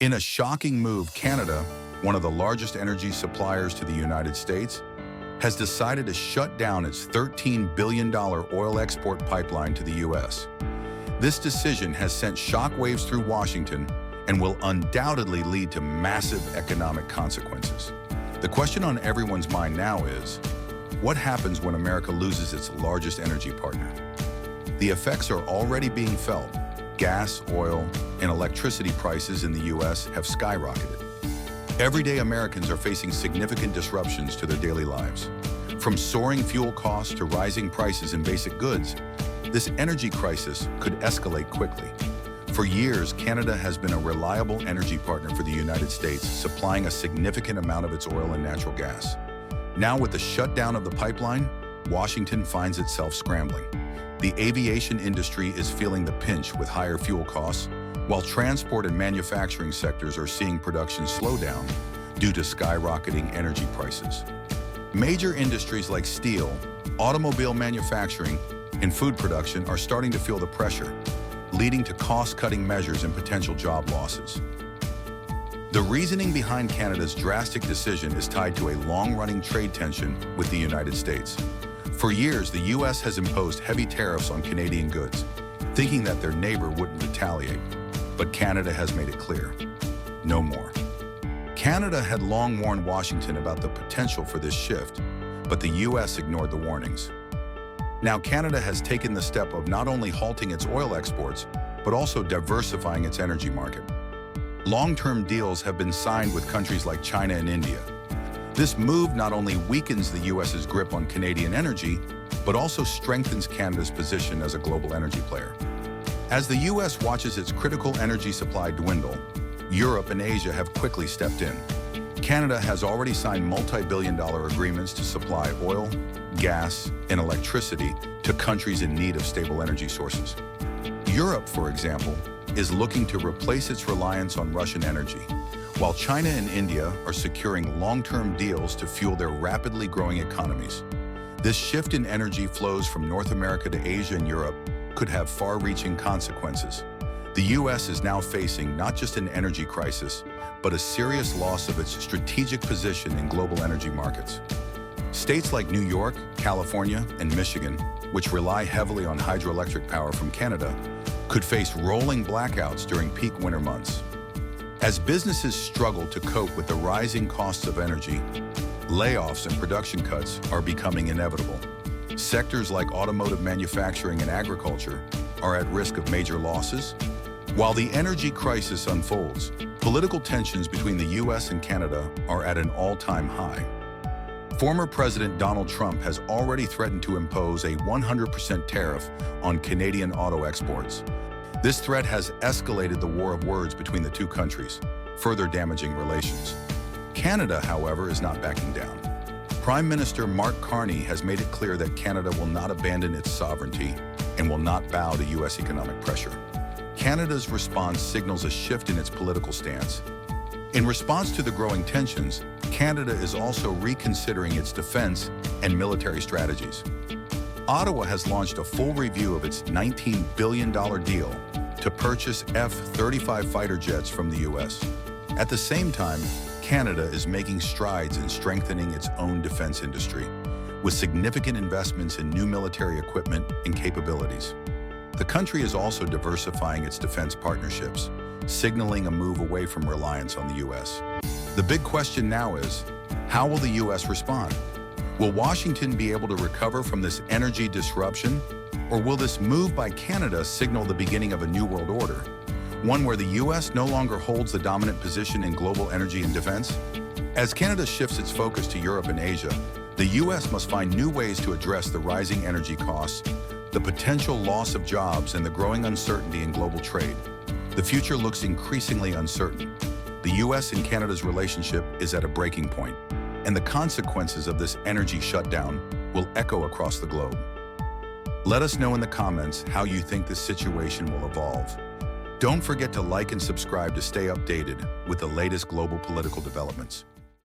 In a shocking move, Canada, one of the largest energy suppliers to the United States, has decided to shut down its $13 billion oil export pipeline to the U.S. This decision has sent shockwaves through Washington and will undoubtedly lead to massive economic consequences. The question on everyone's mind now is, what happens when America loses its largest energy partner? The effects are already being felt. Gas, oil, and electricity prices in the U.S. have skyrocketed. Everyday Americans are facing significant disruptions to their daily lives. From soaring fuel costs to rising prices in basic goods, this energy crisis could escalate quickly. For years, Canada has been a reliable energy partner for the United States, supplying a significant amount of its oil and natural gas. Now, with the shutdown of the pipeline, Washington finds itself scrambling. The aviation industry is feeling the pinch with higher fuel costs, while transport and manufacturing sectors are seeing production slow down due to skyrocketing energy prices. Major industries like steel, automobile manufacturing, and food production are starting to feel the pressure, leading to cost-cutting measures and potential job losses. The reasoning behind Canada's drastic decision is tied to a long-running trade tension with the United States. For years, the U.S. has imposed heavy tariffs on Canadian goods, thinking that their neighbor wouldn't retaliate. But Canada has made it clear, no more. Canada had long warned Washington about the potential for this shift, but the U.S. ignored the warnings. Now, Canada has taken the step of not only halting its oil exports, but also diversifying its energy market. Long-term deals have been signed with countries like China and India. This move not only weakens the U.S.'s grip on Canadian energy, but also strengthens Canada's position as a global energy player. As the U.S. watches its critical energy supply dwindle, Europe and Asia have quickly stepped in. Canada has already signed multi-billion-dollar agreements to supply oil, gas, and electricity to countries in need of stable energy sources. Europe, for example, is looking to replace its reliance on Russian energy, while China and India are securing long-term deals to fuel their rapidly growing economies. This shift in energy flows from North America to Asia and Europe could have far-reaching consequences. The U.S. is now facing not just an energy crisis, but a serious loss of its strategic position in global energy markets. States like New York, California, and Michigan, which rely heavily on hydroelectric power from Canada, could face rolling blackouts during peak winter months. As businesses struggle to cope with the rising costs of energy, layoffs and production cuts are becoming inevitable. Sectors like automotive manufacturing and agriculture are at risk of major losses. While the energy crisis unfolds, political tensions between the U.S. and Canada are at an all-time high. Former President Donald Trump has already threatened to impose a 100% tariff on Canadian auto exports. This threat has escalated the war of words between the two countries, further damaging relations. Canada, however, is not backing down. Prime Minister Mark Carney has made it clear that Canada will not abandon its sovereignty and will not bow to U.S. economic pressure. Canada's response signals a shift in its political stance. In response to the growing tensions, Canada is also reconsidering its defense and military strategies. Ottawa has launched a full review of its $19 billion deal to purchase F-35 fighter jets from the U.S. At the same time, Canada is making strides in strengthening its own defense industry, with significant investments in new military equipment and capabilities. The country is also diversifying its defense partnerships, signaling a move away from reliance on the U.S. The big question now is, how will the U.S. respond? Will Washington be able to recover from this energy disruption, or will this move by Canada signal the beginning of a new world order, one where the U.S. no longer holds the dominant position in global energy and defense? As Canada shifts its focus to Europe and Asia, the U.S. must find new ways to address the rising energy costs, the potential loss of jobs, and the growing uncertainty in global trade. The future looks increasingly uncertain. The U.S. and Canada's relationship is at a breaking point, and the consequences of this energy shutdown will echo across the globe. Let us know in the comments how you think this situation will evolve. Don't forget to like and subscribe to stay updated with the latest global political developments.